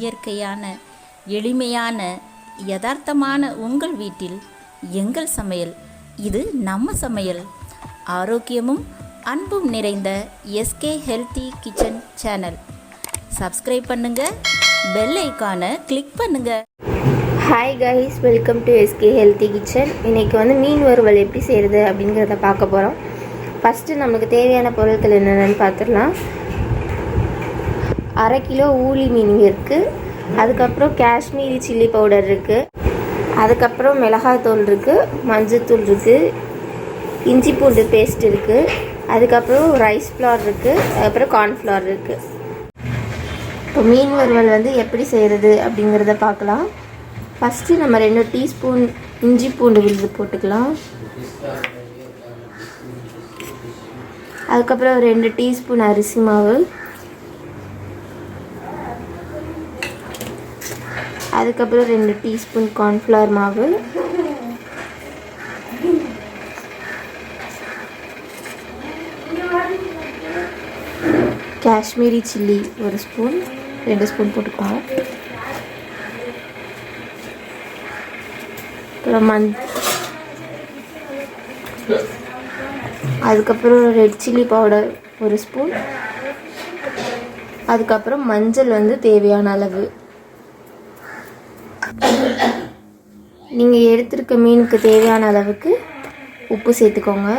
இயற்கையான எளிமையான யதார்த்தமான உங்கள் வீட்டில் எங்கள் சமையல். இது நம்ம சமையல். ஆரோக்கியமும் அன்பும் நிறைந்த SK healthy kitchen channel. Subscribe பண்ணுங்க, பெல் ஐக்கானை கிளிக் பண்ணுங்க. Hi guys, welcome to SK healthy kitchen. இன்றைக்கி வந்து மீன் வறுவல் எப்படி செய்கிறது அப்படிங்கிறத பார்க்க போகிறோம். ஃபஸ்ட்டு நமக்கு தேவையான பொருட்கள் என்னென்னு பார்த்துடலாம். 1/2 கிலோ ஊளி மீன் இருக்குது. அதுக்கப்புறம் காஷ்மீரி சில்லி பவுடர் இருக்குது. அதுக்கப்புறம் மிளகாய்த்தூள் இருக்குது, மஞ்சள்தூள் இருக்குது, இஞ்சி பூண்டு பேஸ்ட் இருக்குது, அதுக்கப்புறம் ரைஸ் ஃப்ளார் இருக்குது, அதுக்கப்புறம் கார்ன்ஃப்ளவர் இருக்குது. இப்போ மீன் வறுவல் வந்து எப்படி செய்கிறது அப்படிங்கிறத பார்க்கலாம். ஃபஸ்ட்டு நம்ம 2 டீஸ்பூன் இஞ்சி பூண்டு விழுது போட்டுக்கலாம். அதுக்கப்புறம் 2 டீஸ்பூன் அரிசி மாவு, அதுக்கப்புறம் 2 டீஸ்பூன் கார்ன்ஃப்ளவர் மாவு, காஷ்மீரி சில்லி 1 ஸ்பூன், 2 ஸ்பூன் போட்டுக்கலாம். அப்புறம் அதுக்கப்புறம் ரெட் சில்லி பவுடர் 1 ஸ்பூன், அதுக்கப்புறம் மஞ்சள் வந்து தேவையான அளவு. நீங்கள் எடுத்துருக்க மீனுக்கு தேவையான அளவுக்கு உப்பு சேர்த்துக்கோங்க.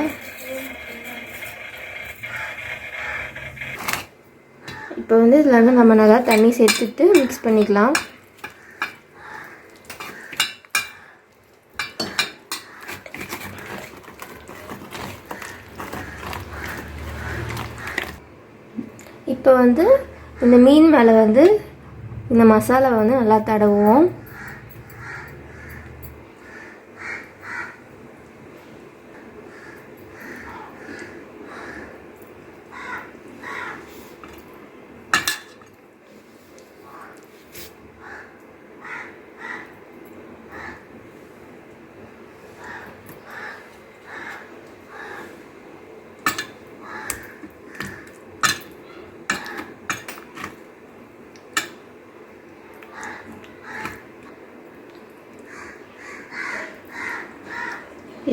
இப்போ வந்து இதில் வந்து நம்ம நல்லா தண்ணி சேர்த்துட்டு மிக்ஸ் பண்ணிக்கலாம். இப்போ வந்து இந்த மீன் மேலே வந்து இந்த மசாலாவை வந்து நல்லா தடவுவோம்.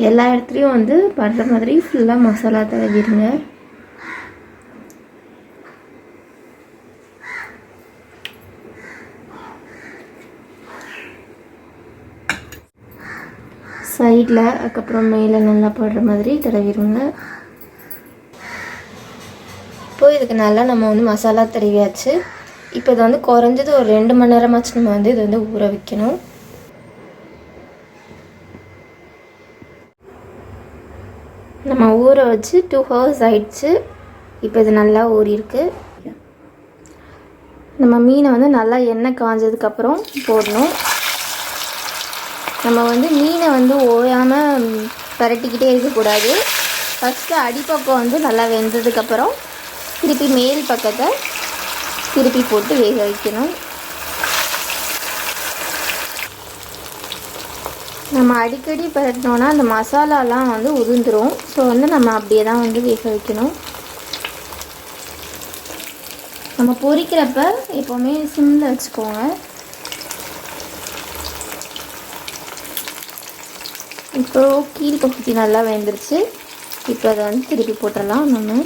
எல்லா இடத்துலையும் வந்து படுற மாதிரி ஃபுல்லாக மசாலா தடவிடுங்க. சைடில் அதுக்கப்புறம் மேலே நல்லா படுற மாதிரி தடவிடுங்க. இப்போது இதுக்கு நல்லா நம்ம வந்து மசாலா தடவியாச்சு. இப்போ இது வந்து குறைஞ்சது ஒரு 2 மணி நேரமாச்சு நம்ம வந்து இது வந்து ஊற வைக்கணும். நம்ம ஊற வச்சு 2 ஹவர்ஸ் ஆயிடுச்சு. இப்போ இது நல்லா ஊறிருக்கு. நம்ம மீனை வந்து நல்லா எண்ணெய் காஞ்சதுக்கப்புறம் போடணும். நம்ம வந்து மீனை வந்து ஓயாமல் பரட்டிக்கிட்டே இருக்கக்கூடாது. ஃபஸ்ட்டு அடிப்பக்கம் வந்து நல்லா வெந்ததுக்கப்புறம் திருப்பி மேல் பக்கத்தை திருப்பி போட்டு வேக வைக்கணும். நம்ம அடிக்கடி பரட்டினோன்னா அந்த மசாலாலாம் வந்து உதிர்ந்துடும். ஸோ வந்து நம்ம அப்படியே தான் வந்து வேக வைக்கணும். நம்ம பொரிக்கிறப்ப எப்போவுமே சிம்மில் வச்சுக்கோங்க. இப்போ கீழ் பகுதி நல்லா வெந்துருச்சு. இப்போ அதை வந்து திருப்பி போட்டுடலாம். நம்ம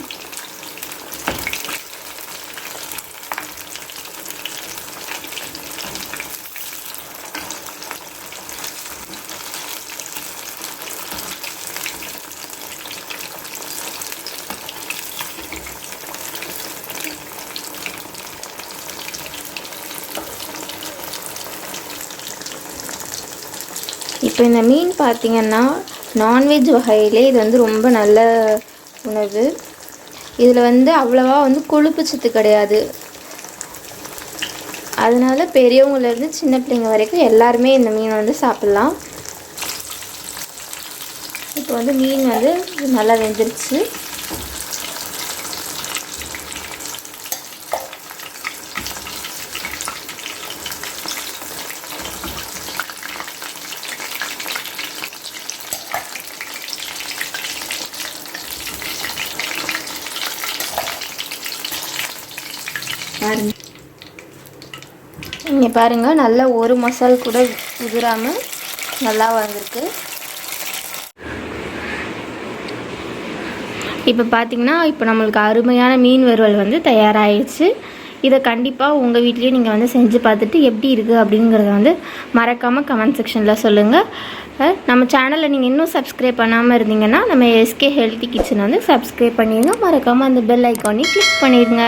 இப்போ இந்த மீன் பார்த்திங்கன்னா நான்வெஜ் வகையிலே இது வந்து ரொம்ப நல்ல உணவு. இதில் வந்து அவ்வளவா வந்து கொழுப்பு சத்து கிடையாது. அதனால பெரியவங்கலேருந்து சின்ன பிள்ளைங்க வரைக்கும் எல்லாருமே இந்த மீனை வந்து சாப்பிட்லாம். இப்போ வந்து மீன் வந்து நல்லா வெந்துருச்சு. பாருங்க. இங்கே பாருங்கள், நல்லா ஒரு மசால் கூட உதிராமல் நல்லா வந்திருக்கு. இப்போ பார்த்திங்கன்னா இப்போ நம்மளுக்கு அருமையான மீன் வறுவல் வந்து தயாராகிடுச்சு. இதை கண்டிப்பாக உங்கள் வீட்லேயே நீங்கள் வந்து செஞ்சு பார்த்துட்டு எப்படி இருக்குது அப்படிங்கிறத வந்து மறக்காமல் கமெண்ட் செக்ஷனில் சொல்லுங்கள். நம்ம சேனலில் நீங்கள் இன்னும் சப்ஸ்கிரைப் பண்ணாமல் இருந்தீங்கன்னா நம்ம எஸ்கே ஹெல்த்தி கிச்சனை வந்து சப்ஸ்கிரைப் பண்ணிடுங்க. மறக்காமல் அந்த பெல் ஐக்கானையும் கிளிக் பண்ணிடுங்க.